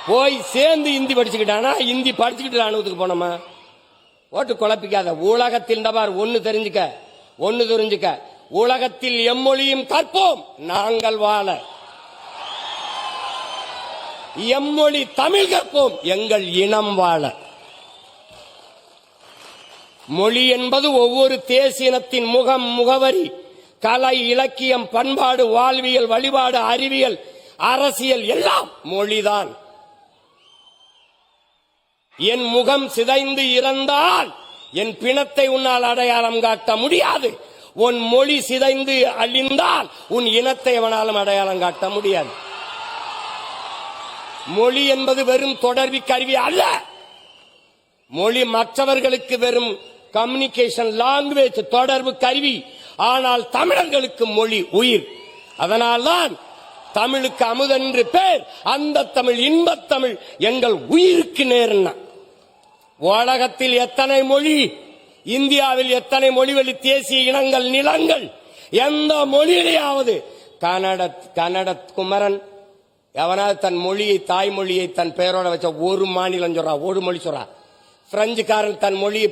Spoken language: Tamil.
போய் சேர்ந்து இந்தி படிச்சுக்கிட்டானா, இந்தி படிச்சுக்கிட்டு ராணுவத்துக்கு போனோமா? ஓட்டு குழப்பிக்காத. உலகத்தில் ஒன்னு தெரிஞ்சுக்க, உலகத்தில் எம்மொழியும் கற்போம் நாங்கள் வாழ, எம்மொழி தமிழ் கற்போம் எங்கள் இனம் வாழ. மொழி என்பது ஒவ்வொரு தேசியனத்தின் முகம், முகவரி, கலை, இலக்கியம், பண்பாடு, வாழ்வியல், வழிபாடு, அறிவியல், அரசியல் எல்லாம் மொழிதான். என் முகம் சிதைந்து இறந்தால் என் பிணத்தை உன்னால் அடையாளம் காட்ட முடியாது. உன் மொழி சிதைந்து அழிந்தால் உன் இனத்தை அவனாலும் அடையாளம் காட்ட முடியாது. மொழி என்பது வெறும் தொடர்பு கருவி அல்ல. மொழி மற்றவர்களுக்கு வெறும் கம்யூனிகேஷன் லாங்குவேஜ், தொடர்பு கருவி. ஆனால் தமிழர்களுக்கு மொழி உயிர். அதனால்தான் தமிழுக்கு அமுதென்று பேர். அந்த தமிழ் இன்பத் தமிழ் எங்கள் உயிருக்கு நேர்னா. உலகத்தில் எத்தனை மொழி, இந்தியாவில் எத்தனை மொழிவழி தேசிய இனங்கள், நிலங்கள், எந்த மொழியிலேயாவது கன்னட குமரன் எவனாவது தன் மொழியை, தாய்மொழியை தன் பெயரோட வச்ச ஒரு மாநிலம் சொல்றா, ஒரு மொழி சொல்றா. பிரெஞ்சுக்காரன் தன் மொழியை